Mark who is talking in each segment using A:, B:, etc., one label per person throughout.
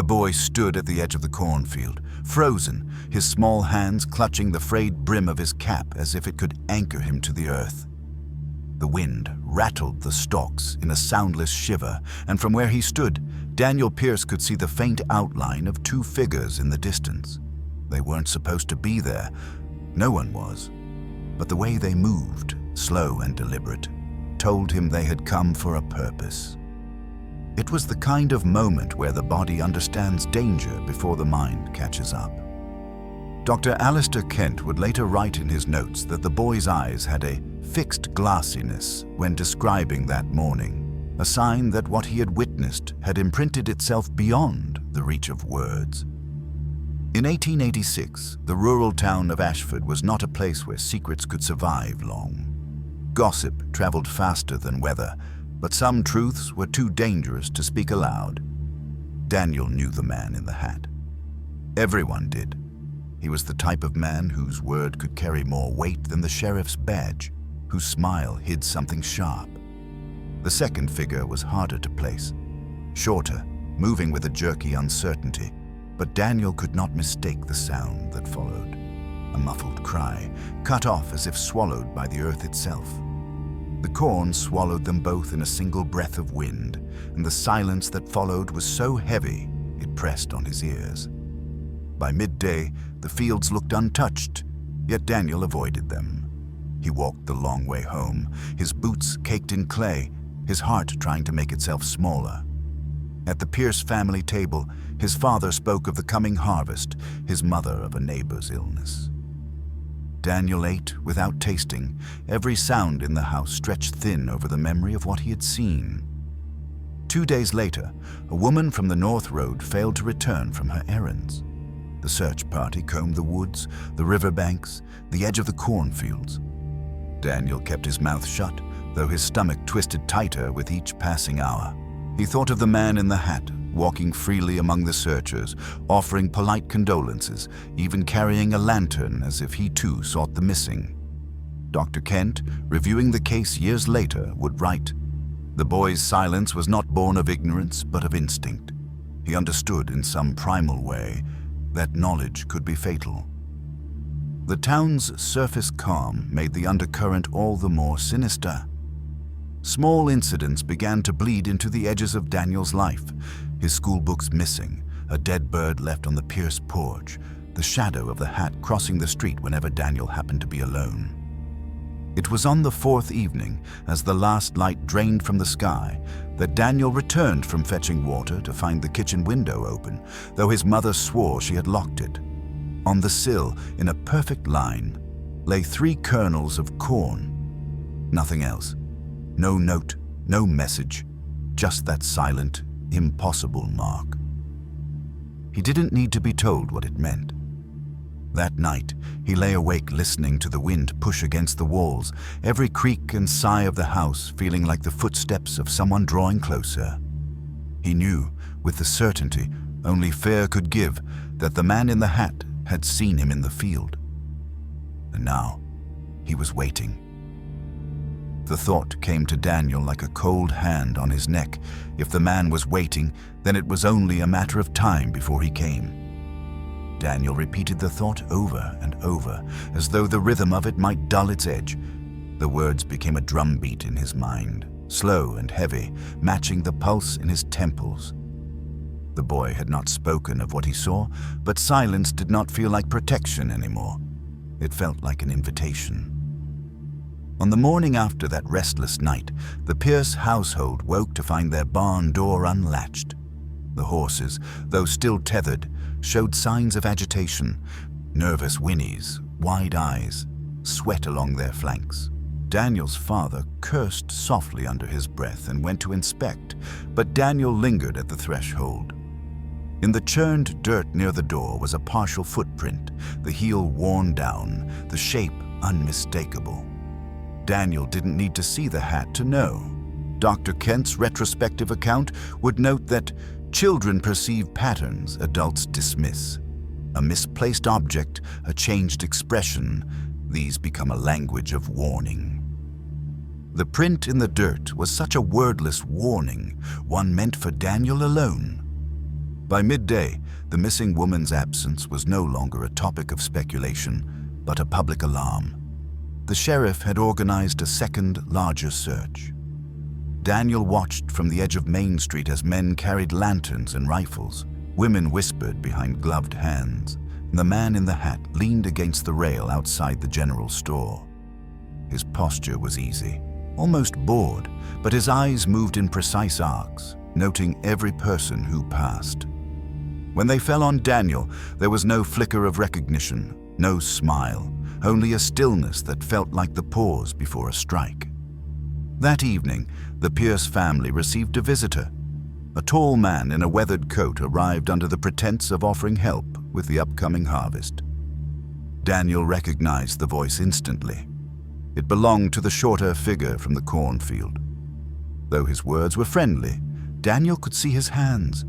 A: boy stood at the edge of the cornfield, frozen, his small hands clutching the frayed brim of his cap as if it could anchor him to the earth. The wind rattled the stalks in a soundless shiver, and from where he stood, Daniel Pearce could see the faint outline of two figures in the distance. They weren't supposed to be there. No one was. But the way they moved, slow and deliberate, told him they had come for a purpose. It was the kind of moment where the body understands danger before the mind catches up. Dr. Alistair Kent would later write in his notes that the boy's eyes had a fixed glassiness when describing that morning, a sign that what he had witnessed had imprinted itself beyond the reach of words. In 1886, the rural town of Ashford was not a place where secrets could survive long. Gossip traveled faster than weather, but some truths were too dangerous to speak aloud. Daniel knew the man in the hat. Everyone did. He was the type of man whose word could carry more weight than the sheriff's badge, whose smile hid something sharp. The second figure was harder to place, shorter, moving with a jerky uncertainty, but Daniel could not mistake the sound that followed. A muffled cry, cut off as if swallowed by the earth itself. The corn swallowed them both in a single breath of wind, and the silence that followed was so heavy it pressed on his ears. By midday, the fields looked untouched, yet Daniel avoided them. He walked the long way home, his boots caked in clay, his heart trying to make itself smaller. At the Pearce family table, his father spoke of the coming harvest, his mother of a neighbor's illness. Daniel ate without tasting. Every sound in the house stretched thin over the memory of what he had seen. 2 days later, a woman from the North Road failed to return from her errands. The search party combed the woods, the riverbanks, the edge of the cornfields. Daniel kept his mouth shut, though his stomach twisted tighter with each passing hour. He thought of the man in the hat, walking freely among the searchers, offering polite condolences, even carrying a lantern as if he too sought the missing. Dr. Kent, reviewing the case years later, would write, "The boy's silence was not born of ignorance, but of instinct. He understood in some primal way that knowledge could be fatal." The town's surface calm made the undercurrent all the more sinister. Small incidents began to bleed into the edges of Daniel's life. His school books missing, a dead bird left on the Pearce porch, the shadow of the hat crossing the street whenever Daniel happened to be alone. It was on the fourth evening, as the last light drained from the sky, that Daniel returned from fetching water to find the kitchen window open, though his mother swore she had locked it. On the sill, in a perfect line, lay 3 kernels of corn. Nothing else. No note, no message, just that silent, impossible mark. He didn't need to be told what it meant. That night, he lay awake listening to the wind push against the walls, every creak and sigh of the house feeling like the footsteps of someone drawing closer. He knew, with the certainty only fear could give, that the man in the hat had seen him in the field. And now, he was waiting. The thought came to Daniel like a cold hand on his neck. If the man was waiting, then it was only a matter of time before he came. Daniel repeated the thought over and over, as though the rhythm of it might dull its edge. The words became a drumbeat in his mind, slow and heavy, matching the pulse in his temples. The boy had not spoken of what he saw, but silence did not feel like protection anymore. It felt like an invitation. On the morning after that restless night, the Pearce household woke to find their barn door unlatched. The horses, though still tethered, showed signs of agitation, nervous whinnies, wide eyes, sweat along their flanks. Daniel's father cursed softly under his breath and went to inspect, but Daniel lingered at the threshold. In the churned dirt near the door was a partial footprint, the heel worn down, the shape unmistakable. Daniel didn't need to see the hat to know. Dr. Kent's retrospective account would note that children perceive patterns adults dismiss. A misplaced object, a changed expression, these become a language of warning. The print in the dirt was such a wordless warning, one meant for Daniel alone. By midday, the missing woman's absence was no longer a topic of speculation, but a public alarm. The sheriff had organized a second, larger search. Daniel watched from the edge of Main Street as men carried lanterns and rifles. Women whispered behind gloved hands, and the man in the hat leaned against the rail outside the general store. His posture was easy, almost bored, but his eyes moved in precise arcs, noting every person who passed. When they fell on Daniel, there was no flicker of recognition, no smile, only a stillness that felt like the pause before a strike. That evening, the Pearce family received a visitor. A tall man in a weathered coat arrived under the pretense of offering help with the upcoming harvest. Daniel recognized the voice instantly. It belonged to the shorter figure from the cornfield. Though his words were friendly, Daniel could see his hands,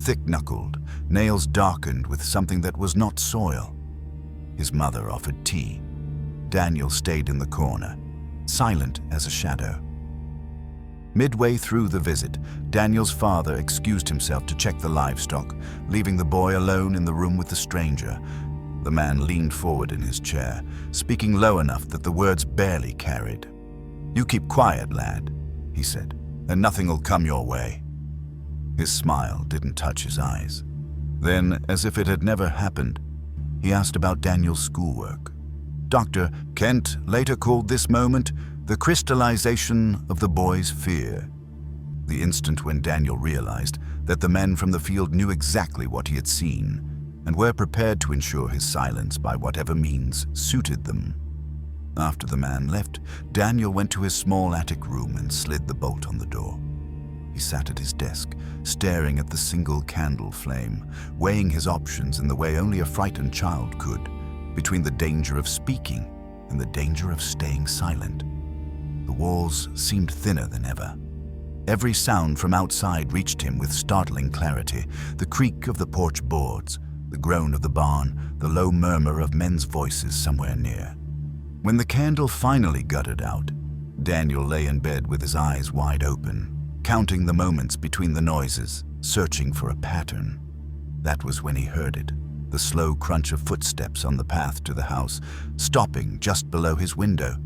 A: thick-knuckled, nails darkened with something that was not soil. His mother offered tea. Daniel stayed in the corner, silent as a shadow. Midway through the visit, Daniel's father excused himself to check the livestock, leaving the boy alone in the room with the stranger. The man leaned forward in his chair, speaking low enough that the words barely carried. "You keep quiet, lad," he said, "and nothing'll come your way." His smile didn't touch his eyes. Then, as if it had never happened, he asked about Daniel's schoolwork. Dr. Kent later called this moment the crystallization of the boy's fear. The instant when Daniel realized that the men from the field knew exactly what he had seen and were prepared to ensure his silence by whatever means suited them. After the man left, Daniel went to his small attic room and slid the bolt on the door. He sat at his desk, staring at the single candle flame, weighing his options in the way only a frightened child could, between the danger of speaking and the danger of staying silent. The walls seemed thinner than ever. Every sound from outside reached him with startling clarity: the creak of the porch boards, the groan of the barn, the low murmur of men's voices somewhere near. When the candle finally guttered out, Daniel lay in bed with his eyes wide open, counting the moments between the noises, searching for a pattern. That was when he heard it, the slow crunch of footsteps on the path to the house, stopping just below his window.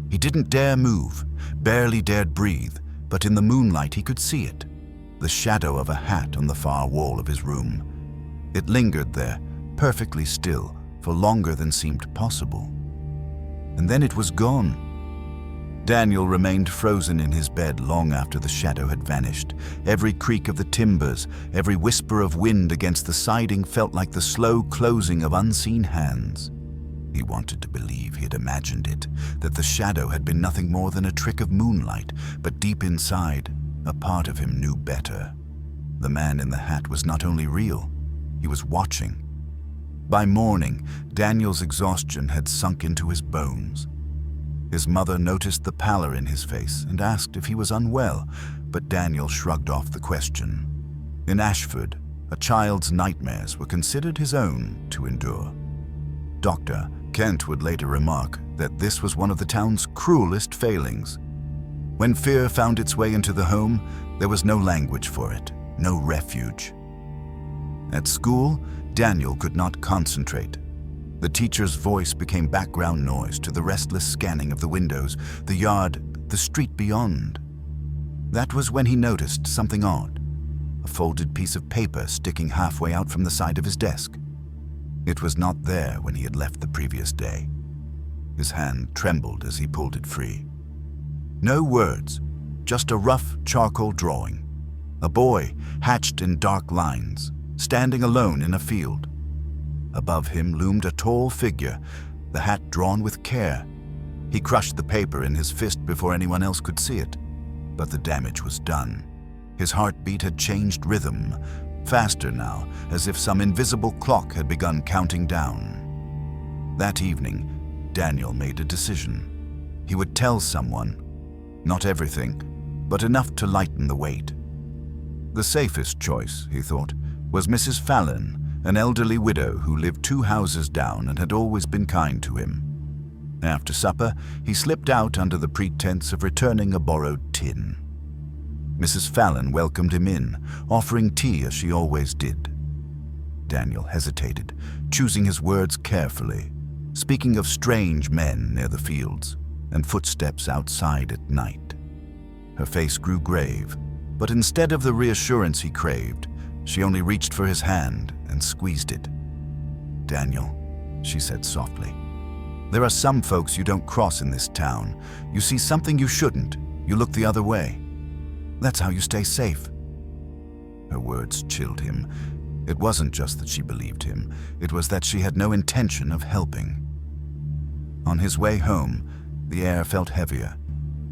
A: He didn't dare move, barely dared breathe, but in the moonlight he could see it, the shadow of a hat on the far wall of his room. It lingered there, perfectly still, for longer than seemed possible. And then it was gone. Daniel remained frozen in his bed long after the shadow had vanished. Every creak of the timbers, every whisper of wind against the siding felt like the slow closing of unseen hands. He wanted to believe he had imagined it, that the shadow had been nothing more than a trick of moonlight, but deep inside, a part of him knew better. The man in the hat was not only real, he was watching. By morning, Daniel's exhaustion had sunk into his bones. His mother noticed the pallor in his face and asked if he was unwell, but Daniel shrugged off the question. In Ashford, a child's nightmares were considered his own to endure. Dr. Kent would later remark that this was one of the town's cruelest failings. When fear found its way into the home, there was no language for it, no refuge. At school, Daniel could not concentrate. The teacher's voice became background noise to the restless scanning of the windows, the yard, the street beyond. That was when he noticed something odd, a folded piece of paper sticking halfway out from the side of his desk. It was not there when he had left the previous day. His hand trembled as he pulled it free. No words, just a rough charcoal drawing. A boy, hatched in dark lines, standing alone in a field. Above him loomed a tall figure, the hat drawn with care. He crushed the paper in his fist before anyone else could see it, but the damage was done. His heartbeat had changed rhythm, faster now, as if some invisible clock had begun counting down. That evening, Daniel made a decision. He would tell someone, not everything, but enough to lighten the weight. The safest choice, he thought, was Mrs. Fallon, an elderly widow who lived 2 houses down and had always been kind to him. After supper, he slipped out under the pretense of returning a borrowed tin. Mrs. Fallon welcomed him in, offering tea as she always did. Daniel hesitated, choosing his words carefully, speaking of strange men near the fields and footsteps outside at night. Her face grew grave, but instead of the reassurance he craved, she only reached for his hand and squeezed it. "Daniel," she said softly, "there are some folks you don't cross in this town. You see something you shouldn't, you look the other way. That's how you stay safe." Her words chilled him. It wasn't just that she believed him, it was that she had no intention of helping. On his way home, the air felt heavier.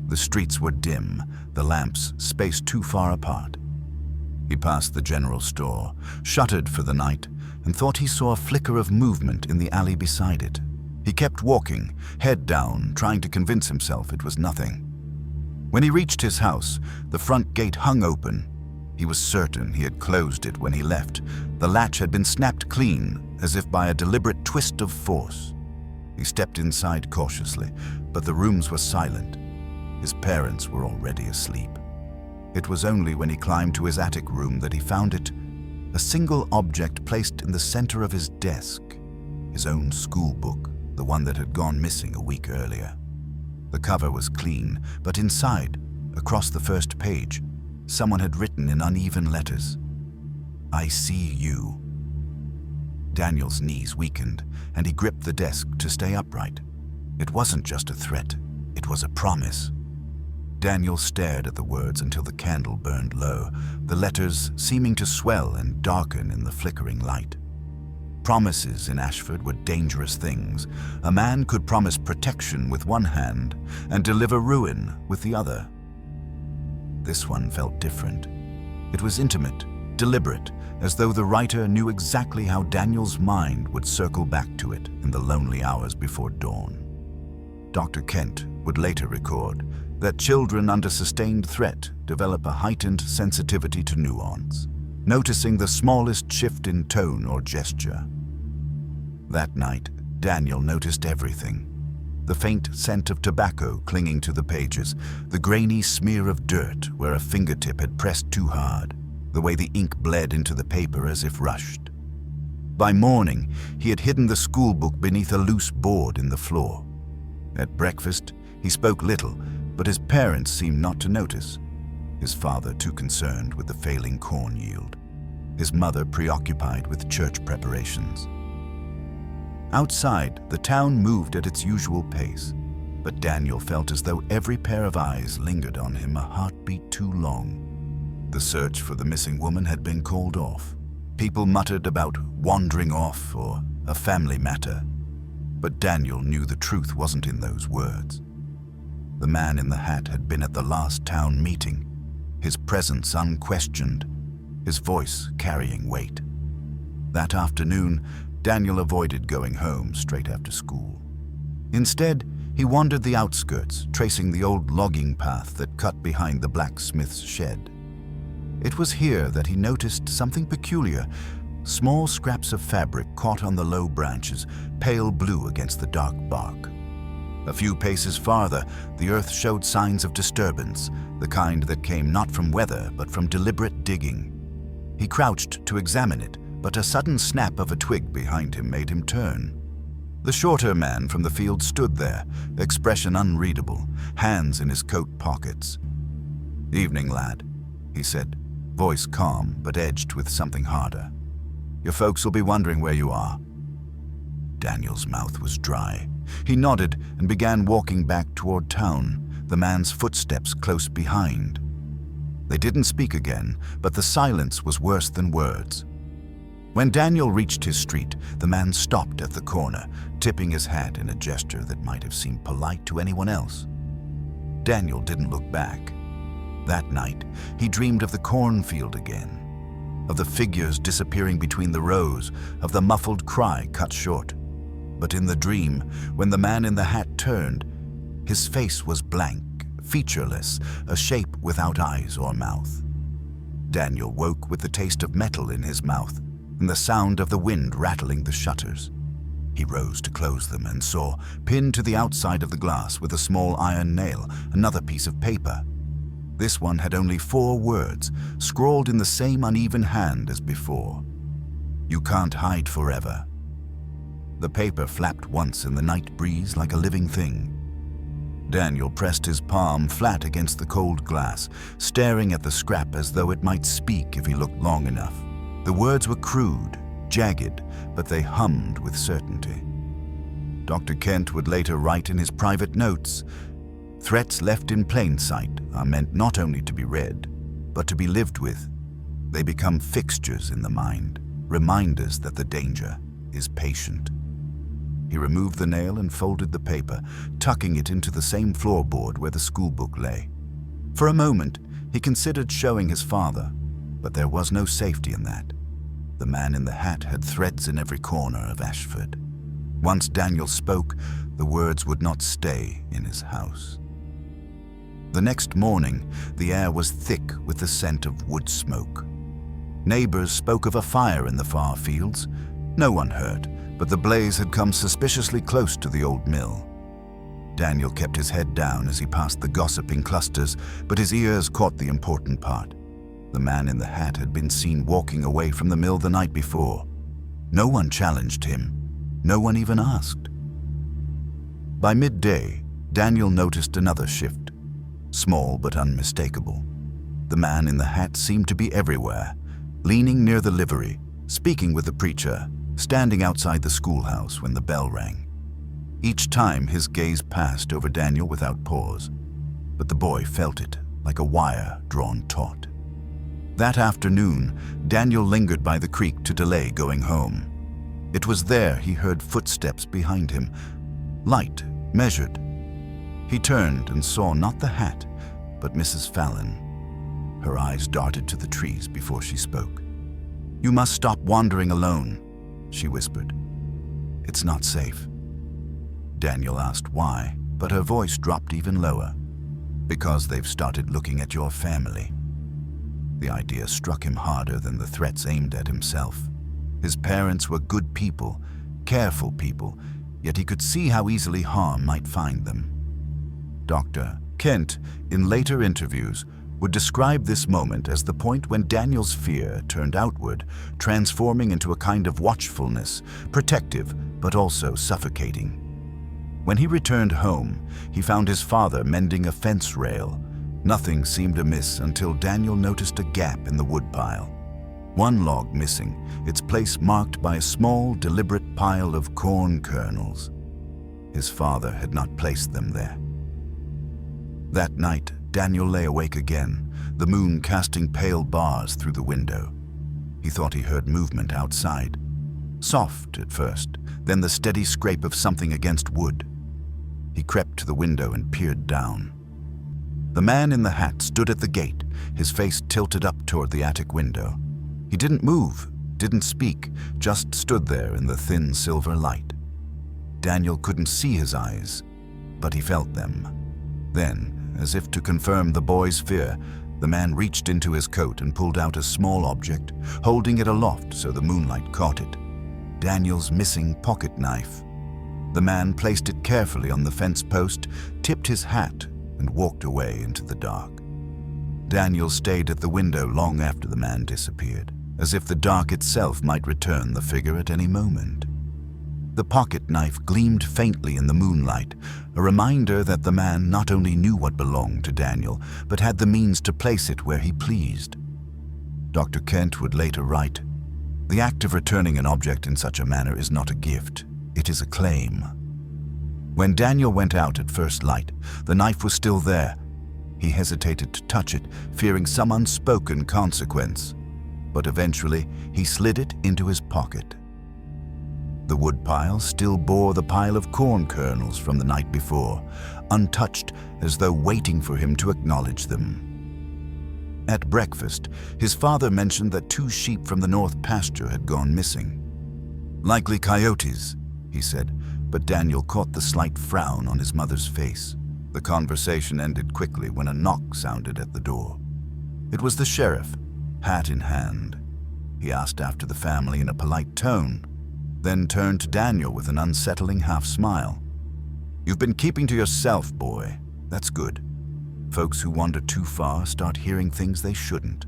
A: The streets were dim, the lamps spaced too far apart. He passed the general store, shuttered for the night, and thought he saw a flicker of movement in the alley beside it. He kept walking, head down, trying to convince himself it was nothing. When he reached his house, the front gate hung open. He was certain he had closed it when he left. The latch had been snapped clean, as if by a deliberate twist of force. He stepped inside cautiously, but the rooms were silent. His parents were already asleep. It was only when he climbed to his attic room that he found it, a single object placed in the center of his desk, his own school book, the one that had gone missing a week earlier. The cover was clean, but inside, across the first page, someone had written in uneven letters, "I see you." Daniel's knees weakened, and he gripped the desk to stay upright. It wasn't just a threat, it was a promise. Daniel stared at the words until the candle burned low, the letters seeming to swell and darken in the flickering light. Promises in Ashford were dangerous things. A man could promise protection with one hand and deliver ruin with the other. This one felt different. It was intimate, deliberate, as though the writer knew exactly how Daniel's mind would circle back to it in the lonely hours before dawn. Dr. Kent would later record that children under sustained threat develop a heightened sensitivity to nuance, noticing the smallest shift in tone or gesture. That night, Daniel noticed everything. The faint scent of tobacco clinging to the pages, the grainy smear of dirt where a fingertip had pressed too hard, the way the ink bled into the paper as if rushed. By morning, he had hidden the school book beneath a loose board in the floor. At breakfast, he spoke little, but his parents seemed not to notice. His father too concerned with the failing corn yield. His mother preoccupied with church preparations. Outside, the town moved at its usual pace, but Daniel felt as though every pair of eyes lingered on him a heartbeat too long. The search for the missing woman had been called off. People muttered about wandering off or a family matter, but Daniel knew the truth wasn't in those words. The man in the hat had been at the last town meeting, his presence unquestioned, his voice carrying weight. That afternoon, Daniel avoided going home straight after school. Instead, he wandered the outskirts, tracing the old logging path that cut behind the blacksmith's shed. It was here that he noticed something peculiar, small scraps of fabric caught on the low branches, pale blue against the dark bark. A few paces farther, the earth showed signs of disturbance, the kind that came not from weather but from deliberate digging. He crouched to examine it, but a sudden snap of a twig behind him made him turn. The shorter man from the field stood there, expression unreadable, hands in his coat pockets. "Evening, lad," he said, voice calm but edged with something harder. "Your folks will be wondering where you are." Daniel's mouth was dry. He nodded and began walking back toward town, the man's footsteps close behind. They didn't speak again, but the silence was worse than words. When Daniel reached his street, the man stopped at the corner, tipping his hat in a gesture that might have seemed polite to anyone else. Daniel didn't look back. That night, he dreamed of the cornfield again, of the figures disappearing between the rows, of the muffled cry cut short. But in the dream, when the man in the hat turned, his face was blank, featureless, a shape without eyes or mouth. Daniel woke with the taste of metal in his mouth and the sound of the wind rattling the shutters. He rose to close them and saw, pinned to the outside of the glass with a small iron nail, another piece of paper. This one had only 4 words, scrawled in the same uneven hand as before. "You can't hide forever." The paper flapped once in the night breeze like a living thing. Daniel pressed his palm flat against the cold glass, staring at the scrap as though it might speak if he looked long enough. The words were crude, jagged, but they hummed with certainty. Dr. Kent would later write in his private notes, "Threats left in plain sight are meant not only to be read, but to be lived with. They become fixtures in the mind, reminders that the danger is patient." He removed the nail and folded the paper, tucking it into the same floorboard where the schoolbook lay. For a moment, he considered showing his father, but there was no safety in that. The man in the hat had threads in every corner of Ashford. Once Daniel spoke, the words would not stay in his house. The next morning, the air was thick with the scent of wood smoke. Neighbors spoke of a fire in the far fields. No one hurt, but the blaze had come suspiciously close to the old mill. Daniel kept his head down as he passed the gossiping clusters, but his ears caught the important part. The man in the hat had been seen walking away from the mill the night before. No one challenged him. No one even asked. By midday, Daniel noticed another shift, small but unmistakable. The man in the hat seemed to be everywhere, leaning near the livery, speaking with the preacher, standing outside the schoolhouse when the bell rang. Each time his gaze passed over Daniel without pause, but the boy felt it like a wire drawn taut. That afternoon, Daniel lingered by the creek to delay going home. It was there he heard footsteps behind him, light, measured. He turned and saw not the hat, but Mrs. Fallon. Her eyes darted to the trees before she spoke. "You must stop wandering alone," she whispered. "It's not safe." Daniel asked why, but her voice dropped even lower. "Because they've started looking at your family." The idea struck him harder than the threats aimed at himself. His parents were good people, careful people, yet he could see how easily harm might find them. Dr. Kent, in later interviews, would describe this moment as the point when Daniel's fear turned outward, transforming into a kind of watchfulness, protective but also suffocating. When he returned home, he found his father mending a fence rail. Nothing seemed amiss until Daniel noticed a gap in the woodpile. One log missing, its place marked by a small, deliberate pile of corn kernels. His father had not placed them there. That night, Daniel lay awake again, the moon casting pale bars through the window. He thought he heard movement outside. Soft at first, then the steady scrape of something against wood. He crept to the window and peered down. The man in the hat stood at the gate, his face tilted up toward the attic window. He didn't move, didn't speak, just stood there in the thin silver light. Daniel couldn't see his eyes, but he felt them. Then, as if to confirm the boy's fear, the man reached into his coat and pulled out a small object, holding it aloft so the moonlight caught it. Daniel's missing pocket knife. The man placed it carefully on the fence post, tipped his hat, and walked away into the dark. Daniel stayed at the window long after the man disappeared, as if the dark itself might return the figure at any moment. The pocket knife gleamed faintly in the moonlight, a reminder that the man not only knew what belonged to Daniel, but had the means to place it where he pleased. Dr. Kent would later write, "The act of returning an object in such a manner is not a gift, it is a claim." When Daniel went out at first light, the knife was still there. He hesitated to touch it, fearing some unspoken consequence, but eventually he slid it into his pocket. The woodpile still bore the pile of corn kernels from the night before, untouched as though waiting for him to acknowledge them. At breakfast, his father mentioned that 2 sheep from the north pasture had gone missing. "Likely coyotes," he said, but Daniel caught the slight frown on his mother's face. The conversation ended quickly when a knock sounded at the door. It was the sheriff, hat in hand. He asked after the family in a polite tone, then turned to Daniel with an unsettling half-smile. "You've been keeping to yourself, boy. That's good." Folks who wander too far start hearing things they shouldn't.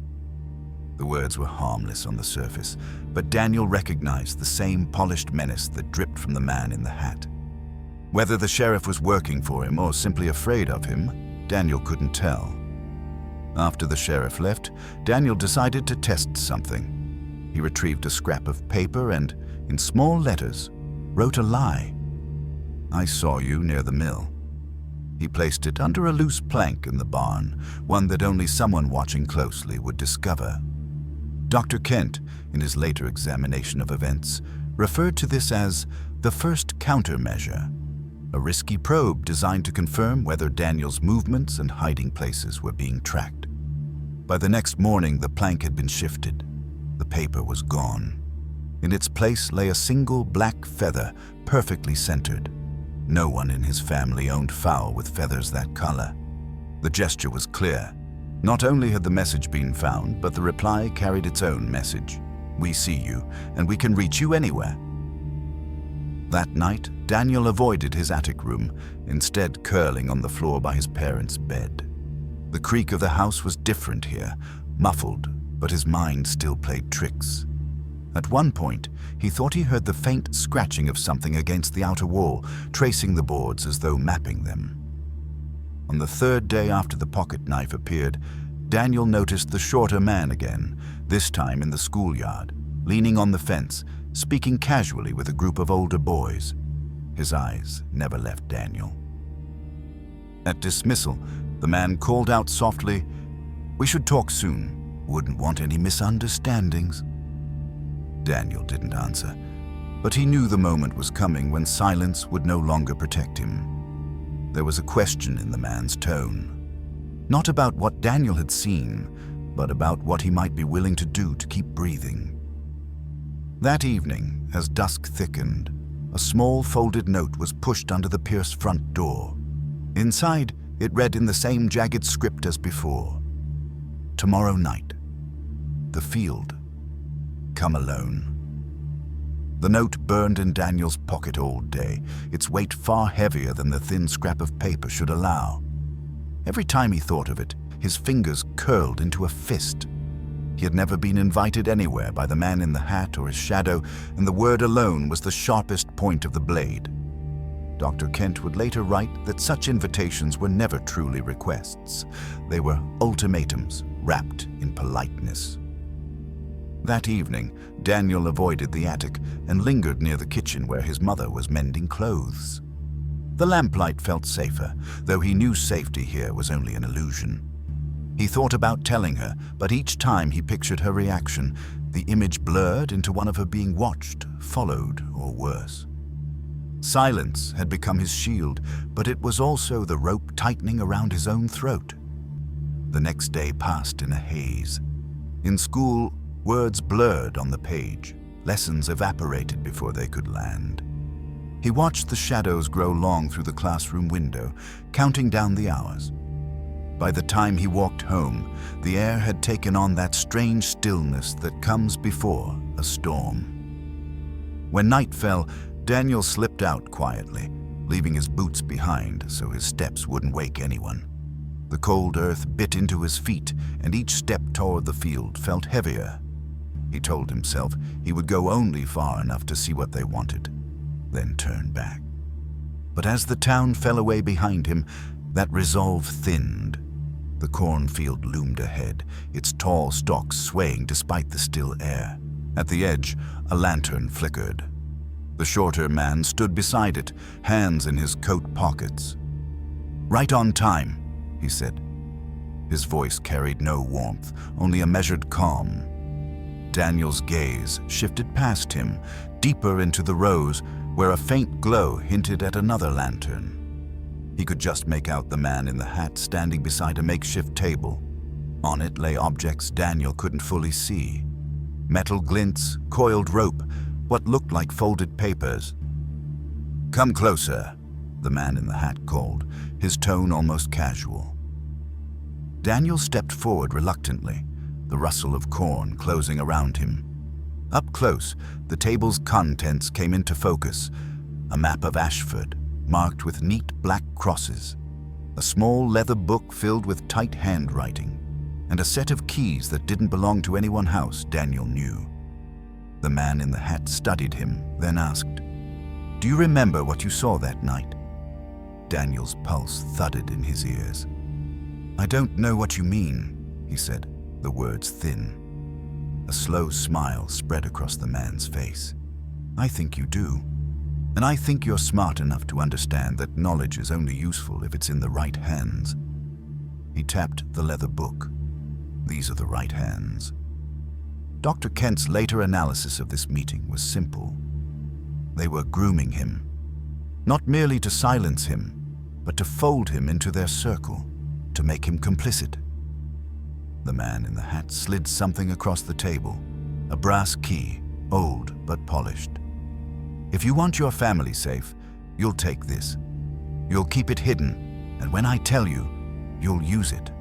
A: The words were harmless on the surface, but Daniel recognized the same polished menace that dripped from the man in the hat. Whether the sheriff was working for him or simply afraid of him, Daniel couldn't tell. After the sheriff left, Daniel decided to test something. He retrieved a scrap of paper and, in small letters, wrote a lie. "I saw you near the mill." He placed it under a loose plank in the barn, one that only someone watching closely would discover. Dr. Kent, in his later examination of events, referred to this as the first countermeasure, a risky probe designed to confirm whether Daniel's movements and hiding places were being tracked. By the next morning, the plank had been shifted. The paper was gone. In its place lay a single black feather, perfectly centered. No one in his family owned fowl with feathers that color. The gesture was clear. Not only had the message been found, but the reply carried its own message. "We see you, and we can reach you anywhere." That night, Daniel avoided his attic room, instead curling on the floor by his parents' bed. The creak of the house was different here, muffled, but his mind still played tricks. At one point, he thought he heard the faint scratching of something against the outer wall, tracing the boards as though mapping them. On the third day after the pocket knife appeared, Daniel noticed the shorter man again, this time in the schoolyard, leaning on the fence, speaking casually with a group of older boys. His eyes never left Daniel. At dismissal, the man called out softly, "We should talk soon. Wouldn't want any misunderstandings." Daniel didn't answer, but he knew the moment was coming when silence would no longer protect him. There was a question in the man's tone. Not about what Daniel had seen, but about what he might be willing to do to keep breathing. That evening, as dusk thickened, a small folded note was pushed under the Pearce front door. Inside, it read in the same jagged script as before. "Tomorrow night. The field. Come alone." The note burned in Daniel's pocket all day, its weight far heavier than the thin scrap of paper should allow. Every time he thought of it, his fingers curled into a fist. He had never been invited anywhere by the man in the hat or his shadow, and the word alone was the sharpest point of the blade. Dr. Kent would later write that such invitations were never truly requests. They were ultimatums wrapped in politeness. That evening, Daniel avoided the attic and lingered near the kitchen where his mother was mending clothes. The lamplight felt safer, though he knew safety here was only an illusion. He thought about telling her, but each time he pictured her reaction, the image blurred into one of her being watched, followed, or worse. Silence had become his shield, but it was also the rope tightening around his own throat. The next day passed in a haze. In school, words blurred on the page. Lessons evaporated before they could land. He watched the shadows grow long through the classroom window, counting down the hours. By the time he walked home, the air had taken on that strange stillness that comes before a storm. When night fell, Daniel slipped out quietly, leaving his boots behind so his steps wouldn't wake anyone. The cold earth bit into his feet, and each step toward the field felt heavier. He told himself he would go only far enough to see what they wanted, then turn back. But as the town fell away behind him, that resolve thinned. The cornfield loomed ahead, its tall stalks swaying despite the still air. At the edge, a lantern flickered. The shorter man stood beside it, hands in his coat pockets. "Right on time," he said. His voice carried no warmth, only a measured calm. Daniel's gaze shifted past him, deeper into the rows, where a faint glow hinted at another lantern. He could just make out the man in the hat standing beside a makeshift table. On it lay objects Daniel couldn't fully see. Metal glints, coiled rope, what looked like folded papers. "Come closer," the man in the hat called, his tone almost casual. Daniel stepped forward reluctantly, the rustle of corn closing around him. Up close, the table's contents came into focus, a map of Ashford, marked with neat black crosses. a small leather book filled with tight handwriting, and a set of keys that didn't belong to anyone's house Daniel knew. The man in the hat studied him, then asked, "Do you remember what you saw that night?" Daniel's pulse thudded in his ears. "I don't know what you mean," he said, the words thin. A slow smile spread across the man's face. "I think you do. And I think you're smart enough to understand that knowledge is only useful if it's in the right hands." He tapped the leather book. "These are the right hands." Dr. Kent's later analysis of this meeting was simple. They were grooming him, not merely to silence him, but to fold him into their circle, to make him complicit. The man in the hat slid something across the table, a brass key, old but polished. "If you want your family safe, you'll take this. You'll keep it hidden, and when I tell you, you'll use it."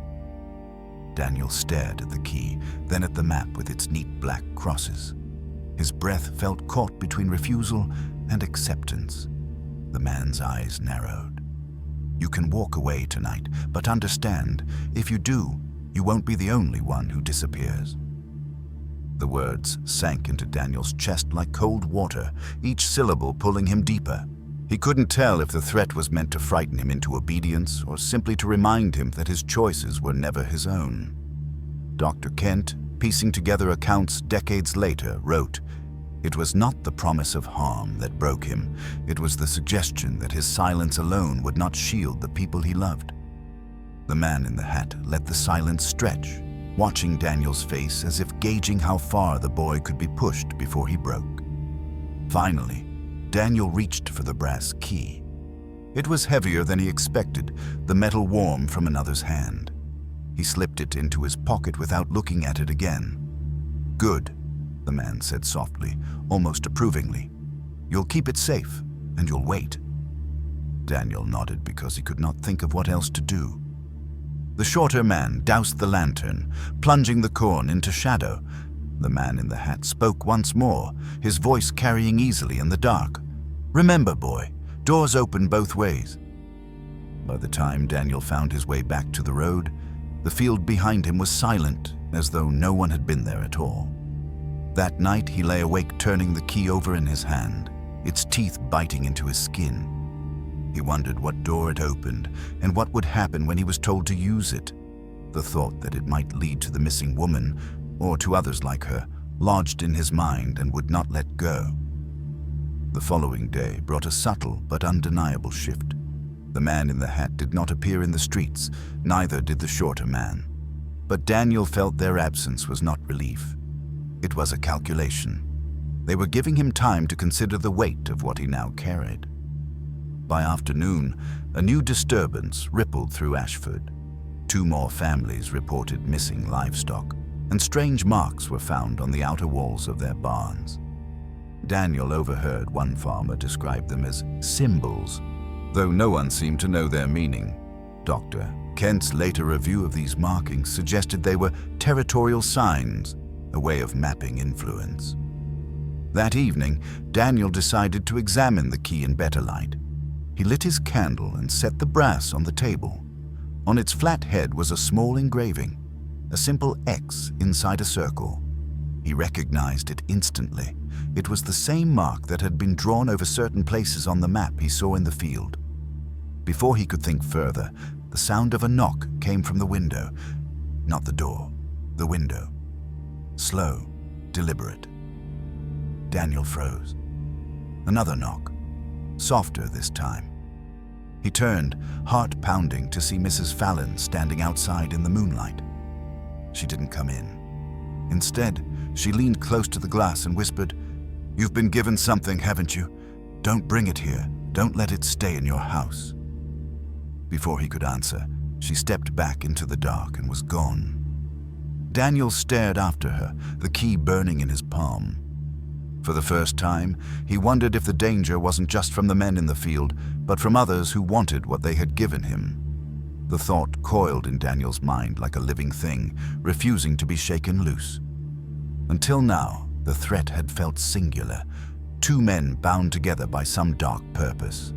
A: Daniel stared at the key, then at the map with its neat black crosses. His breath felt caught between refusal and acceptance. The man's eyes narrowed. "You can walk away tonight, but understand, if you do, you won't be the only one who disappears." The words sank into Daniel's chest like cold water, each syllable pulling him deeper. He couldn't tell if the threat was meant to frighten him into obedience or simply to remind him that his choices were never his own. Dr. Kent, piecing together accounts decades later, wrote, "It was not the promise of harm that broke him, it was the suggestion that his silence alone would not shield the people he loved." The man in the hat let the silence stretch, watching Daniel's face as if gauging how far the boy could be pushed before he broke. Finally, Daniel reached for the brass key. It was heavier than he expected, the metal warm from another's hand. He slipped it into his pocket without looking at it again. "Good," the man said softly, almost approvingly. "You'll keep it safe, and you'll wait." Daniel nodded because he could not think of what else to do. The shorter man doused the lantern, plunging the corn into shadow. The man in the hat spoke once more, his voice carrying easily in the dark. "Remember, boy, doors open both ways." By the time Daniel found his way back to the road, the field behind him was silent, as though no one had been there at all. That night he lay awake turning the key over in his hand, its teeth biting into his skin. He wondered what door it opened and what would happen when he was told to use it. The thought that it might lead to the missing woman, or to others like her, lodged in his mind and would not let go. The following day brought a subtle but undeniable shift. The man in the hat did not appear in the streets, neither did the shorter man. But Daniel felt their absence was not relief. It was a calculation. They were giving him time to consider the weight of what he now carried. By afternoon, a new disturbance rippled through Ashford. 2 more families reported missing livestock, and strange marks were found on the outer walls of their barns. Daniel overheard one farmer describe them as symbols, though no one seemed to know their meaning. Dr. Kent's later review of these markings suggested they were territorial signs, a way of mapping influence. That evening, Daniel decided to examine the key in better light. He lit his candle and set the brass on the table. On its flat head was a small engraving, a simple X inside a circle. He recognized it instantly. It was the same mark that had been drawn over certain places on the map he saw in the field. Before he could think further, the sound of a knock came from the window. Not the door, the window. Slow, deliberate. Daniel froze. Another knock. Softer this time. He turned, heart pounding, to see Mrs. Fallon standing outside in the moonlight. She didn't come in. Instead, she leaned close to the glass and whispered, "You've been given something, haven't you? Don't bring it here. Don't let it stay in your house." Before he could answer, she stepped back into the dark and was gone. Daniel stared after her, the key burning in his palm. For the first time, he wondered if the danger wasn't just from the men in the field, but from others who wanted what they had given him. The thought coiled in Daniel's mind like a living thing, refusing to be shaken loose. Until now, the threat had felt singular, 2 men bound together by some dark purpose.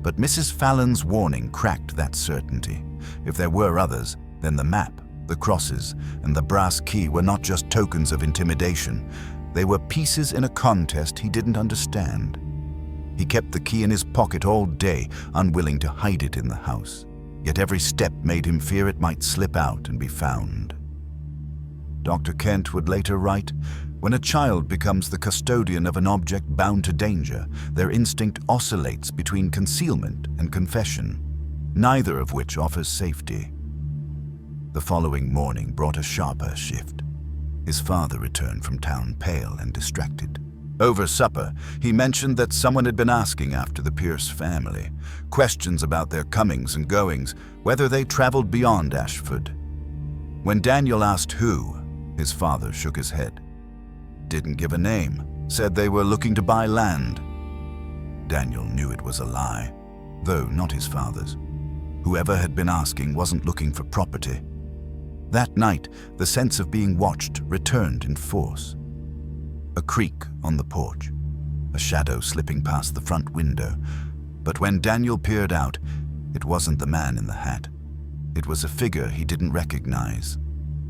A: But Mrs. Fallon's warning cracked that certainty. If there were others, then the map, the crosses, and the brass key were not just tokens of intimidation. They were pieces in a contest he didn't understand. He kept the key in his pocket all day, unwilling to hide it in the house. Yet every step made him fear it might slip out and be found. Dr. Kent would later write, "When a child becomes the custodian of an object bound to danger, their instinct oscillates between concealment and confession, neither of which offers safety." The following morning brought a sharper shift. His father returned from town pale and distracted. Over supper, he mentioned that someone had been asking after the Pearce family, questions about their comings and goings, whether they traveled beyond Ashford. When Daniel asked who, his father shook his head. Didn't give a name, said they were looking to buy land. Daniel knew it was a lie, though not his father's. Whoever had been asking wasn't looking for property. That night, the sense of being watched returned in force. A creak on the porch, a shadow slipping past the front window. But when Daniel peered out, it wasn't the man in the hat. It was a figure he didn't recognize.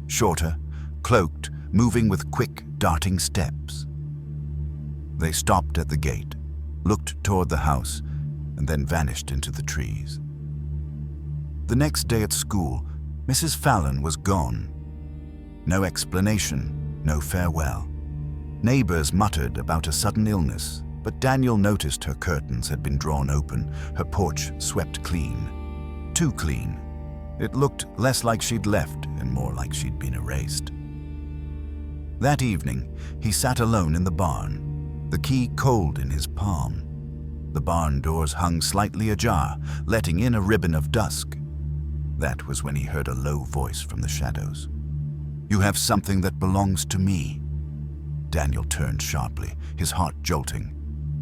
A: Shorter, cloaked, moving with quick, darting steps. They stopped at the gate, looked toward the house, and then vanished into the trees. The next day at school, Mrs. Fallon was gone. No explanation, no farewell. Neighbors muttered about a sudden illness, but Daniel noticed her curtains had been drawn open, her porch swept clean. Too clean. It looked less like she'd left and more like she'd been erased. That evening, he sat alone in the barn, the key cold in his palm. The barn doors hung slightly ajar, letting in a ribbon of dusk. That was when he heard a low voice from the shadows. "You have something that belongs to me." Daniel turned sharply, his heart jolting.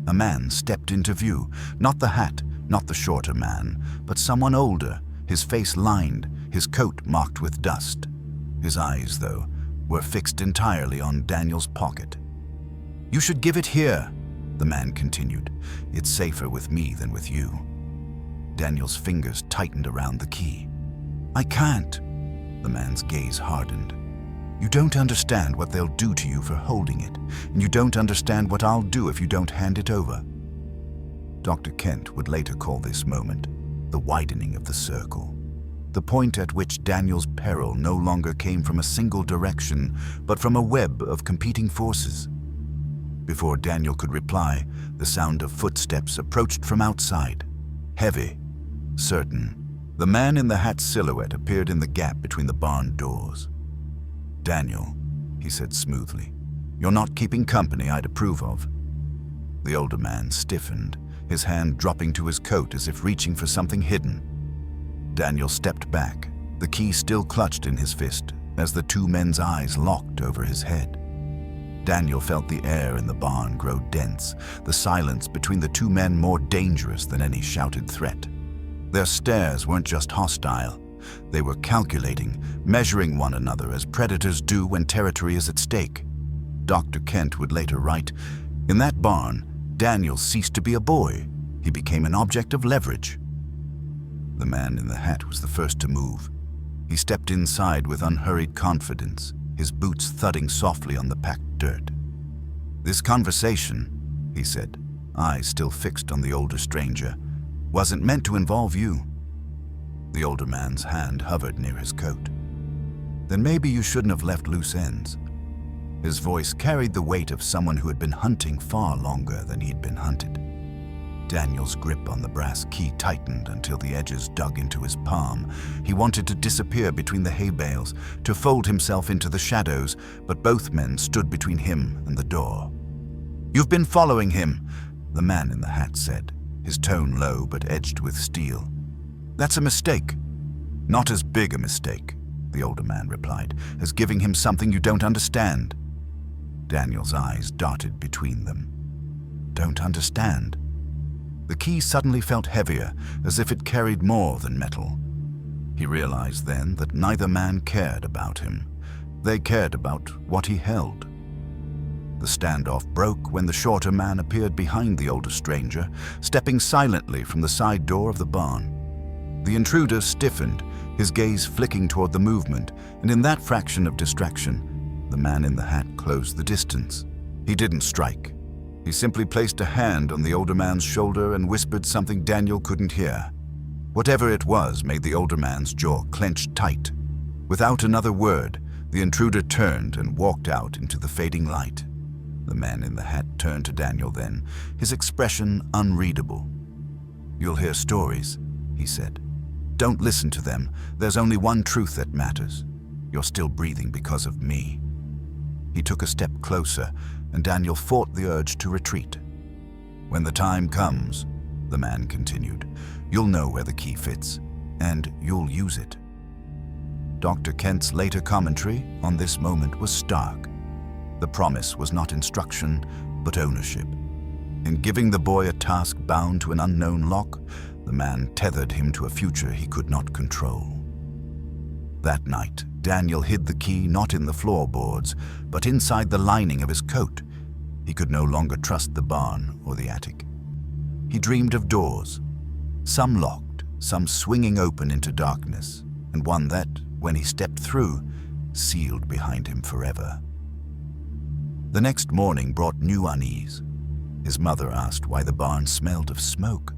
A: A man stepped into view, not the hat, not the shorter man, but someone older, his face lined, his coat marked with dust. His eyes, though, were fixed entirely on Daniel's pocket. "You should give it here," the man continued. "It's safer with me than with you." Daniel's fingers tightened around the key. "I can't." The man's gaze hardened. "You don't understand what they'll do to you for holding it, and you don't understand what I'll do if you don't hand it over." Dr. Kent would later call this moment the widening of the circle, the point at which Daniel's peril no longer came from a single direction, but from a web of competing forces. Before Daniel could reply, the sound of footsteps approached from outside, heavy, certain. The man in the hat's silhouette appeared in the gap between the barn doors. "Daniel," he said smoothly, "you're not keeping company I'd approve of." The older man stiffened, his hand dropping to his coat as if reaching for something hidden. Daniel stepped back, the key still clutched in his fist, as the two men's eyes locked over his head. Daniel felt the air in the barn grow dense, the silence between the two men more dangerous than any shouted threat. Their stares weren't just hostile. They were calculating, measuring one another as predators do when territory is at stake. Dr. Kent would later write, "In that barn, Daniel ceased to be a boy. He became an object of leverage." The man in the hat was the first to move. He stepped inside with unhurried confidence, his boots thudding softly on the packed dirt. "This conversation," he said, eyes still fixed on the older stranger, "wasn't meant to involve you." The older man's hand hovered near his coat. "Then maybe you shouldn't have left loose ends." His voice carried the weight of someone who had been hunting far longer than he'd been hunted. Daniel's grip on the brass key tightened until the edges dug into his palm. He wanted to disappear between the hay bales, to fold himself into the shadows, but both men stood between him and the door. "You've been following him," the man in the hat said, his tone low but edged with steel. "That's a mistake." "Not as big a mistake," the older man replied, "as giving him something you don't understand." Daniel's eyes darted between them. "Don't understand?" The key suddenly felt heavier, as if it carried more than metal. He realized then that neither man cared about him. They cared about what he held. The standoff broke when the shorter man appeared behind the older stranger, stepping silently from the side door of the barn. The intruder stiffened, his gaze flicking toward the movement, and in that fraction of distraction, the man in the hat closed the distance. He didn't strike. He simply placed a hand on the older man's shoulder and whispered something Daniel couldn't hear. Whatever it was made the older man's jaw clenched tight. Without another word, the intruder turned and walked out into the fading light. The man in the hat turned to Daniel then, his expression unreadable. "You'll hear stories," he said. "Don't listen to them. There's only one truth that matters. You're still breathing because of me." He took a step closer, and Daniel fought the urge to retreat. "When the time comes," the man continued, "you'll know where the key fits, and you'll use it." Dr. Kent's later commentary on this moment was stark. The promise was not instruction, but ownership. In giving the boy a task bound to an unknown lock, the man tethered him to a future he could not control. That night, Daniel hid the key not in the floorboards, but inside the lining of his coat. He could no longer trust the barn or the attic. He dreamed of doors, some locked, some swinging open into darkness, and one that, when he stepped through, sealed behind him forever. The next morning brought new unease. His mother asked why the barn smelled of smoke.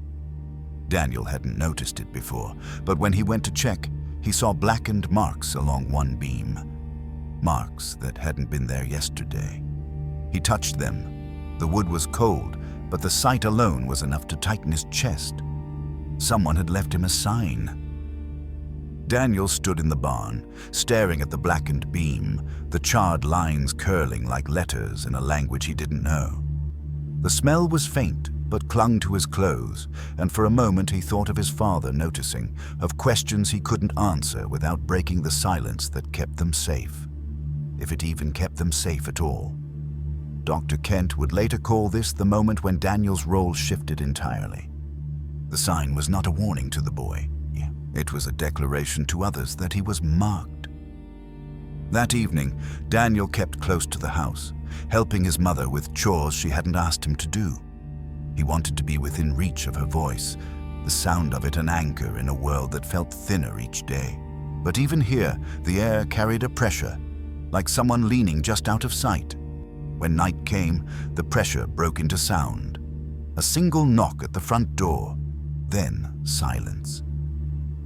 A: Daniel hadn't noticed it before, but when he went to check, he saw blackened marks along one beam. Marks that hadn't been there yesterday. He touched them. The wood was cold, but the sight alone was enough to tighten his chest. Someone had left him a sign. Daniel stood in the barn, staring at the blackened beam, the charred lines curling like letters in a language he didn't know. The smell was faint, but clung to his clothes, and for a moment he thought of his father noticing, of questions he couldn't answer without breaking the silence that kept them safe. If it even kept them safe at all. Dr. Kent would later call this the moment when Daniel's role shifted entirely. The sign was not a warning to the boy. It was a declaration to others that he was marked. That evening, Daniel kept close to the house, helping his mother with chores she hadn't asked him to do. He wanted to be within reach of her voice, the sound of it an anchor in a world that felt thinner each day. But even here, the air carried a pressure, like someone leaning just out of sight. When night came, the pressure broke into sound. A single knock at the front door, then silence.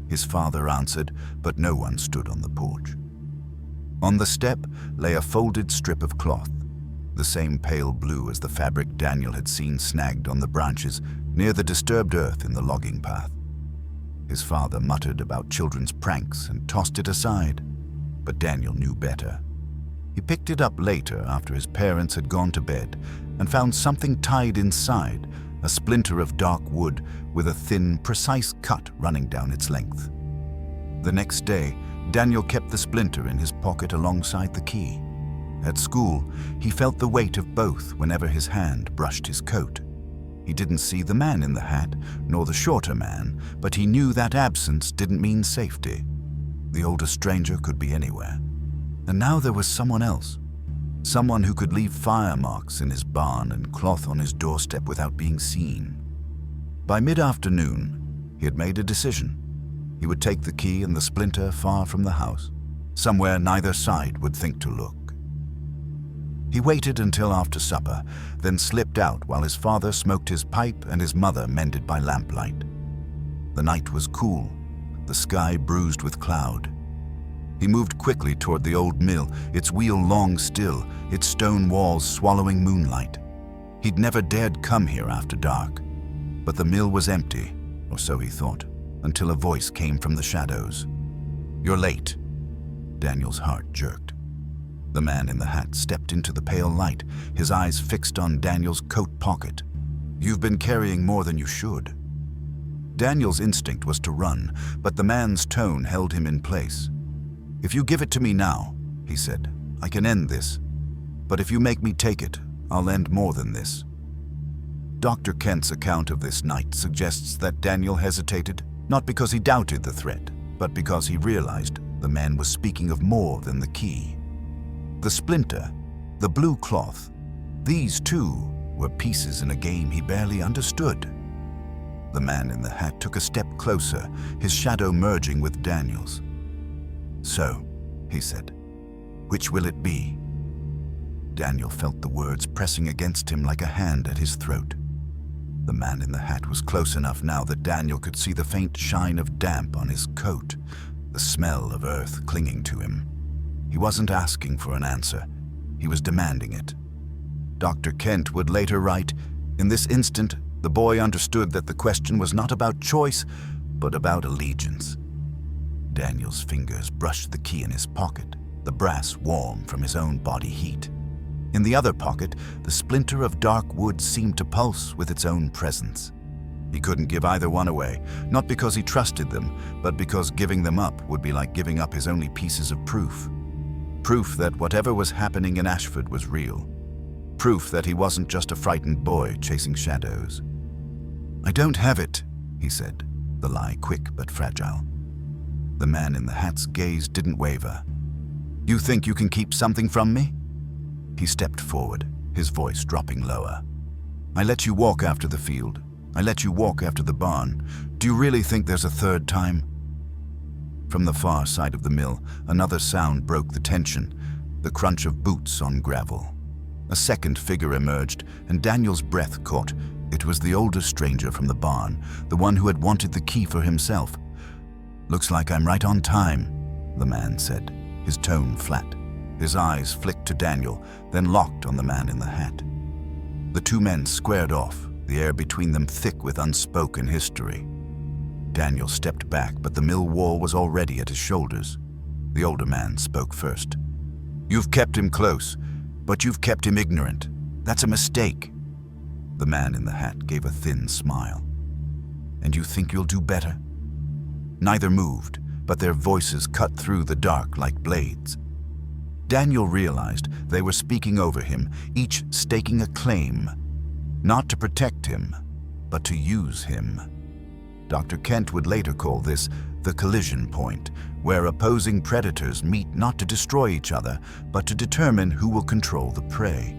A: His father answered, but no one stood on the porch. On the step lay a folded strip of cloth, the same pale blue as the fabric Daniel had seen snagged on the branches near the disturbed earth in the logging path. His father muttered about children's pranks and tossed it aside, but Daniel knew better. He picked it up later after his parents had gone to bed and found something tied inside, a splinter of dark wood with a thin, precise cut running down its length. The next day, Daniel kept the splinter in his pocket alongside the key. At school, he felt the weight of both whenever his hand brushed his coat. He didn't see the man in the hat, nor the shorter man, but he knew that absence didn't mean safety. The older stranger could be anywhere. And now there was someone else. Someone who could leave fire marks in his barn and cloth on his doorstep without being seen. By mid-afternoon, he had made a decision. He would take the key and the splinter far from the house, somewhere neither side would think to look. He waited until after supper, then slipped out while his father smoked his pipe and his mother mended by lamplight. The night was cool, the sky bruised with cloud. He moved quickly toward the old mill, its wheel long still, its stone walls swallowing moonlight. He'd never dared come here after dark. But the mill was empty, or so he thought, until a voice came from the shadows. "You're late." Daniel's heart jerked. The man in the hat stepped into the pale light, his eyes fixed on Daniel's coat pocket. "You've been carrying more than you should." Daniel's instinct was to run, but the man's tone held him in place. "If you give it to me now," he said, "I can end this. But if you make me take it, I'll end more than this." Dr. Kent's account of this night suggests that Daniel hesitated, not because he doubted the threat, but because he realized the man was speaking of more than the key. The splinter, the blue cloth, These, too, were pieces in a game he barely understood. The man in the hat took a step closer, his shadow merging with Daniel's. "So," he said, "which will it be?" Daniel felt the words pressing against him like a hand at his throat. The man in the hat was close enough now that Daniel could see the faint shine of damp on his coat, the smell of earth clinging to him. He wasn't asking for an answer. He was demanding it. Dr. Kent would later write, "In this instant, the boy understood that the question was not about choice, but about allegiance." Daniel's fingers brushed the key in his pocket, the brass warm from his own body heat. In the other pocket, the splinter of dark wood seemed to pulse with its own presence. He couldn't give either one away, not because he trusted them, but because giving them up would be like giving up his only pieces of proof. Proof that whatever was happening in Ashford was real. Proof that he wasn't just a frightened boy chasing shadows. "I don't have it," he said, the lie quick but fragile. The man in the hat's gaze didn't waver. "You think you can keep something from me?" He stepped forward, his voice dropping lower. "I let you walk after the field. I let you walk after the barn. Do you really think there's a third time?" From the far side of the mill, another sound broke the tension, the crunch of boots on gravel. A second figure emerged, and Daniel's breath caught. It was the older stranger from the barn, the one who had wanted the key for himself. "Looks like I'm right on time," the man said, his tone flat. His eyes flicked to Daniel, then locked on the man in the hat. The two men squared off, the air between them thick with unspoken history. Daniel stepped back, but the mill wall was already at his shoulders. The older man spoke first. "You've kept him close, but you've kept him ignorant. That's a mistake." The man in the hat gave a thin smile. "And you think you'll do better?" Neither moved, but their voices cut through the dark like blades. Daniel realized they were speaking over him, each staking a claim, not to protect him, but to use him. Dr. Kent would later call this the collision point, where opposing predators meet not to destroy each other, but to determine who will control the prey.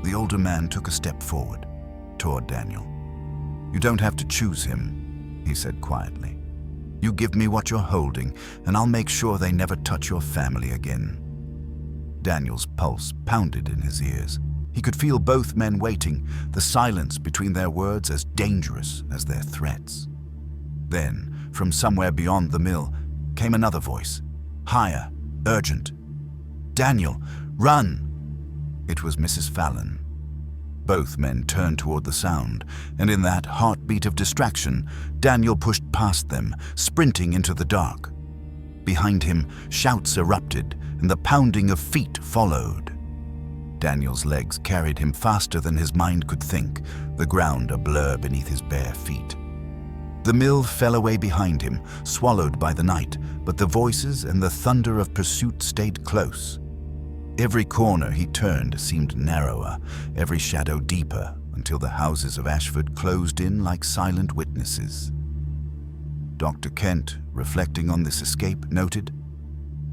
A: The older man took a step forward, toward Daniel. "You don't have to choose him," he said quietly. "You give me what you're holding, and I'll make sure they never touch your family again." Daniel's pulse pounded in his ears. He could feel both men waiting, the silence between their words as dangerous as their threats. Then, from somewhere beyond the mill, came another voice, higher, urgent. "Daniel, run!" It was Mrs. Fallon. Both men turned toward the sound, and in that heartbeat of distraction, Daniel pushed past them, sprinting into the dark. Behind him, shouts erupted, and the pounding of feet followed. Daniel's legs carried him faster than his mind could think, the ground a blur beneath his bare feet. The mill fell away behind him, swallowed by the night, but the voices and the thunder of pursuit stayed close. Every corner he turned seemed narrower, every shadow deeper, until the houses of Ashford closed in like silent witnesses. Dr. Kent, reflecting on this escape, noted,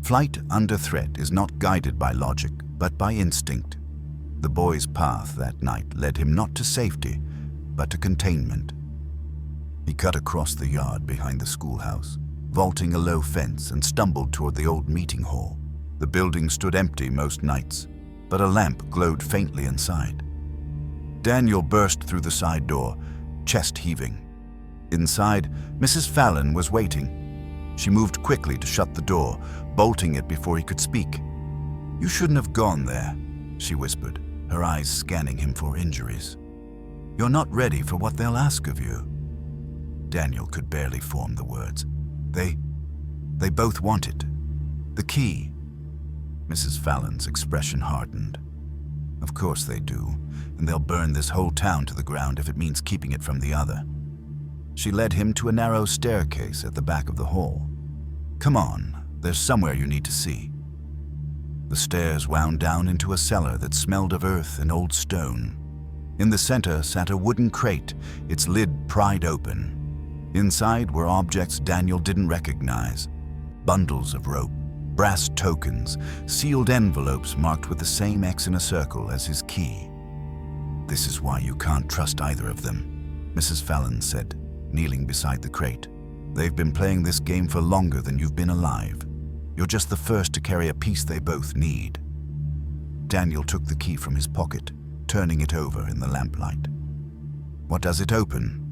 A: "Flight under threat is not guided by logic, but by instinct." The boy's path that night led him not to safety, but to containment. He cut across the yard behind the schoolhouse, vaulting a low fence, and stumbled toward the old meeting hall. The building stood empty most nights, but a lamp glowed faintly inside. Daniel burst through the side door, chest heaving. Inside, Mrs. Fallon was waiting. She moved quickly to shut the door, bolting it before he could speak. "You shouldn't have gone there," she whispered, her eyes scanning him for injuries. "You're not ready for what they'll ask of you." Daniel could barely form the words. They both want it. The key." Mrs. Fallon's expression hardened. "Of course they do, and they'll burn this whole town to the ground if it means keeping it from the other." She led him to a narrow staircase at the back of the hall. "Come on, there's somewhere you need to see." The stairs wound down into a cellar that smelled of earth and old stone. In the center sat a wooden crate, its lid pried open. Inside were objects Daniel didn't recognize. Bundles of rope, brass tokens, sealed envelopes marked with the same X in a circle as his key. "This is why you can't trust either of them," Mrs. Fallon said, kneeling beside the crate. "They've been playing this game for longer than you've been alive. You're just the first to carry a piece they both need." Daniel took the key from his pocket, turning it over in the lamplight. "What does it open?"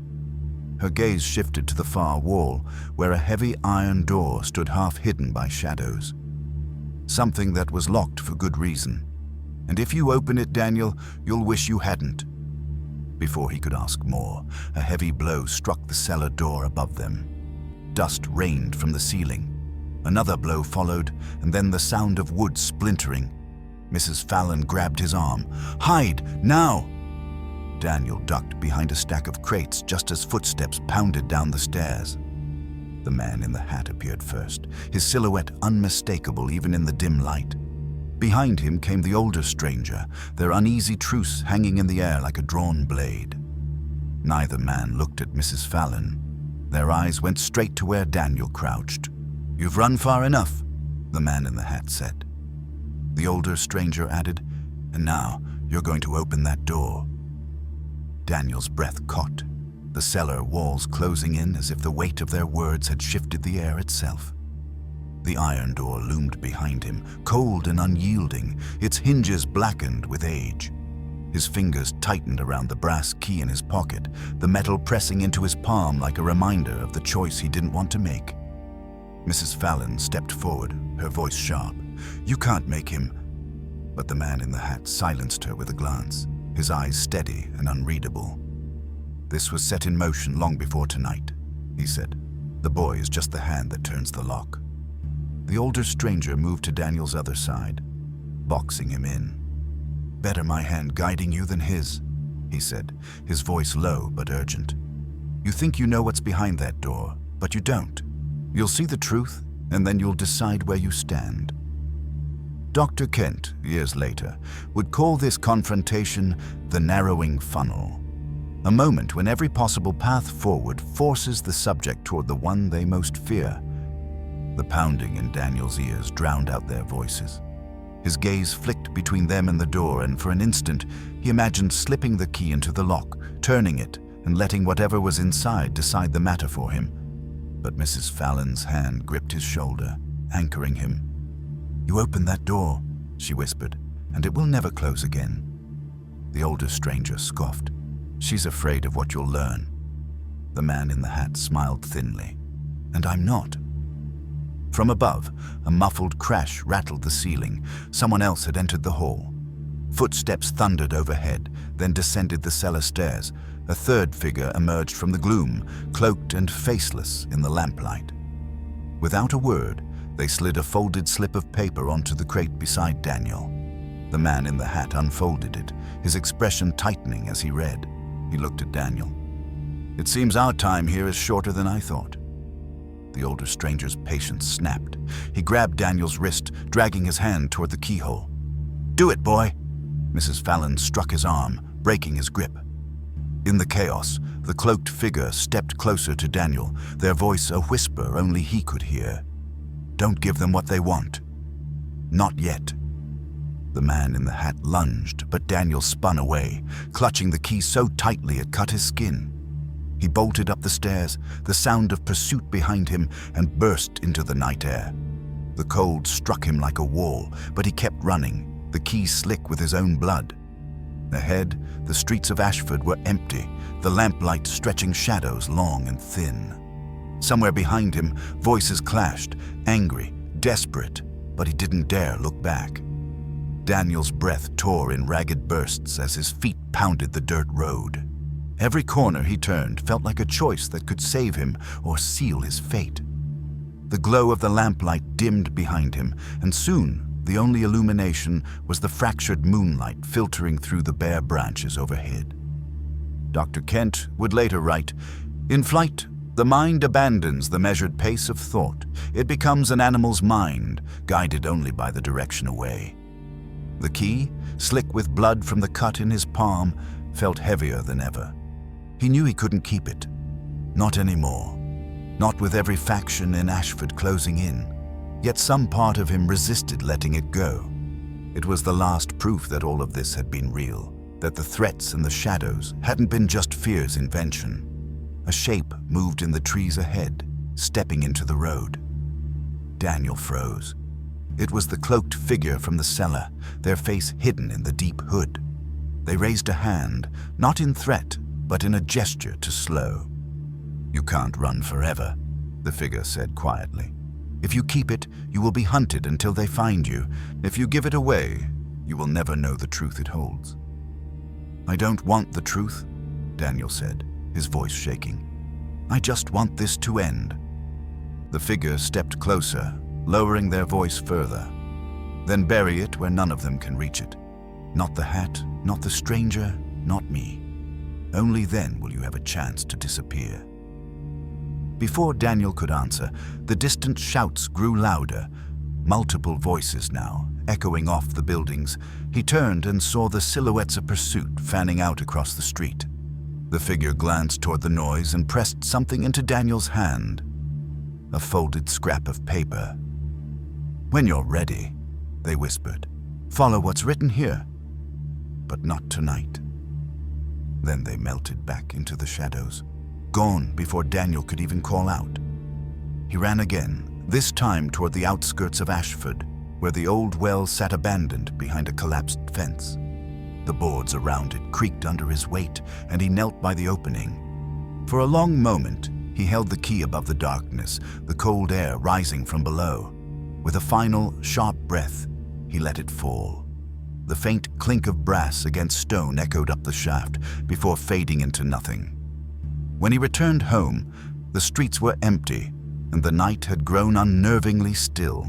A: Her gaze shifted to the far wall, where a heavy iron door stood half hidden by shadows. "Something that was locked for good reason. And if you open it, Daniel, you'll wish you hadn't." Before he could ask more, a heavy blow struck the cellar door above them. Dust rained from the ceiling. Another blow followed, and then the sound of wood splintering. Mrs. Fallon grabbed his arm. "Hide, now!" Daniel ducked behind a stack of crates just as footsteps pounded down the stairs. The man in the hat appeared first, his silhouette unmistakable even in the dim light. Behind him came the older stranger, their uneasy truce hanging in the air like a drawn blade. Neither man looked at Mrs. Fallon. Their eyes went straight to where Daniel crouched. "You've run far enough," the man in the hat said. The older stranger added, "And now you're going to open that door." Daniel's breath caught, the cellar walls closing in as if the weight of their words had shifted the air itself. The iron door loomed behind him, cold and unyielding, its hinges blackened with age. His fingers tightened around the brass key in his pocket, the metal pressing into his palm like a reminder of the choice he didn't want to make. Mrs. Fallon stepped forward, her voice sharp. "You can't make him." But the man in the hat silenced her with a glance, his eyes steady and unreadable. "This was set in motion long before tonight," he said. "The boy is just the hand that turns the lock." The older stranger moved to Daniel's other side, boxing him in. "Better my hand guiding you than his," he said, his voice low but urgent. "You think you know what's behind that door, but you don't. You'll see the truth, and then you'll decide where you stand." Dr. Kent, years later, would call this confrontation the narrowing funnel, a moment when every possible path forward forces the subject toward the one they most fear. The pounding in Daniel's ears drowned out their voices. His gaze flicked between them and the door, and for an instant he imagined slipping the key into the lock, turning it, and letting whatever was inside decide the matter for him. But Mrs. Fallon's hand gripped his shoulder, anchoring him. "You open that door," she whispered, "and it will never close again." The older stranger scoffed. "She's afraid of what you'll learn." The man in the hat smiled thinly. "And I'm not." From above, a muffled crash rattled the ceiling. Someone else had entered the hall. Footsteps thundered overhead, then descended the cellar stairs. A third figure emerged from the gloom, cloaked and faceless in the lamplight. Without a word, they slid a folded slip of paper onto the crate beside Daniel. The man in the hat unfolded it, his expression tightening as he read. He looked at Daniel. "It seems our time here is shorter than I thought." The older stranger's patience snapped. He grabbed Daniel's wrist, dragging his hand toward the keyhole. "Do it, boy!" Mrs. Fallon struck his arm, breaking his grip. In the chaos, the cloaked figure stepped closer to Daniel, their voice a whisper only he could hear. "Don't give them what they want." "Not yet." The man in the hat lunged, but Daniel spun away, clutching the key so tightly it cut his skin. He bolted up the stairs, the sound of pursuit behind him, and burst into the night air. The cold struck him like a wall, but he kept running, the key slick with his own blood. Ahead, the streets of Ashford were empty, the lamplight stretching shadows long and thin. Somewhere behind him, voices clashed, angry, desperate, but he didn't dare look back. Daniel's breath tore in ragged bursts as his feet pounded the dirt road. Every corner he turned felt like a choice that could save him or seal his fate. The glow of the lamplight dimmed behind him, and soon the only illumination was the fractured moonlight filtering through the bare branches overhead. Dr. Kent would later write, "In flight, the mind abandons the measured pace of thought. It becomes an animal's mind, guided only by the direction away." The key, slick with blood from the cut in his palm, felt heavier than ever. He knew he couldn't keep it. Not anymore. Not with every faction in Ashford closing in. Yet some part of him resisted letting it go. It was the last proof that all of this had been real. that the threats and the shadows hadn't been just fear's invention. A shape moved in the trees ahead, stepping into the road. Daniel froze. It was the cloaked figure from the cellar, their face hidden in the deep hood. They raised a hand, not in threat, but in a gesture to slow. "You can't run forever," the figure said quietly. "If you keep it, you will be hunted until they find you. If you give it away, you will never know the truth it holds." "I don't want the truth," Daniel said, his voice shaking. "I just want this to end." The figure stepped closer, lowering their voice further. "Then bury it where none of them can reach it. Not the hat, not the stranger, not me. Only then will you have a chance to disappear." Before Daniel could answer, the distant shouts grew louder, multiple voices now, echoing off the buildings. He turned and saw the silhouettes of pursuit fanning out across the street. The figure glanced toward the noise and pressed something into Daniel's hand, a folded scrap of paper. "When you're ready," they whispered, "follow what's written here. But not tonight." Then they melted back into the shadows, gone before Daniel could even call out. He ran again, this time toward the outskirts of Ashford, where the old well sat abandoned behind a collapsed fence. The boards around it creaked under his weight, and he knelt by the opening. For a long moment, he held the key above the darkness, the cold air rising from below. With a final, sharp breath, he let it fall. The faint clink of brass against stone echoed up the shaft before fading into nothing. When he returned home, the streets were empty, and the night had grown unnervingly still.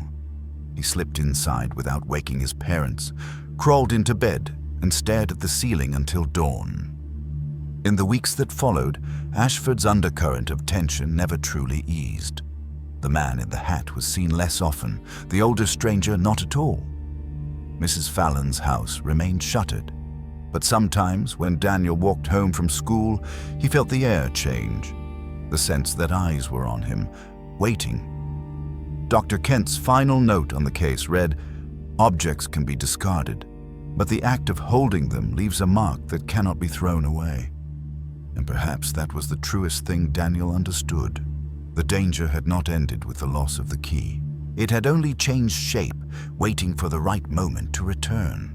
A: He slipped inside without waking his parents, crawled into bed, and stared at the ceiling until dawn. In the weeks that followed, Ashford's undercurrent of tension never truly eased. The man in the hat was seen less often, the older stranger not at all. Mrs. Fallon's house remained shuttered, but sometimes when Daniel walked home from school, he felt the air change, the sense that eyes were on him, waiting. Dr. Kent's final note on the case read, "Objects can be discarded, but the act of holding them leaves a mark that cannot be thrown away." And perhaps that was the truest thing Daniel understood. The danger had not ended with the loss of the key. It had only changed shape, waiting for the right moment to return.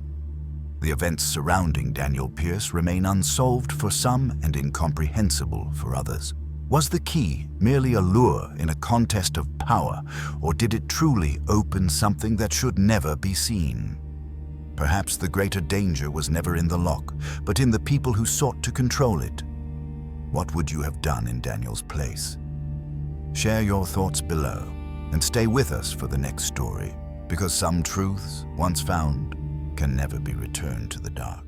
A: The events surrounding Daniel Pearce remain unsolved for some and incomprehensible for others. Was the key merely a lure in a contest of power, or did it truly open something that should never be seen? Perhaps the greater danger was never in the lock, but in the people who sought to control it. What would you have done in Daniel's place? Share your thoughts below, and stay with us for the next story, because some truths, once found, can never be returned to the dark.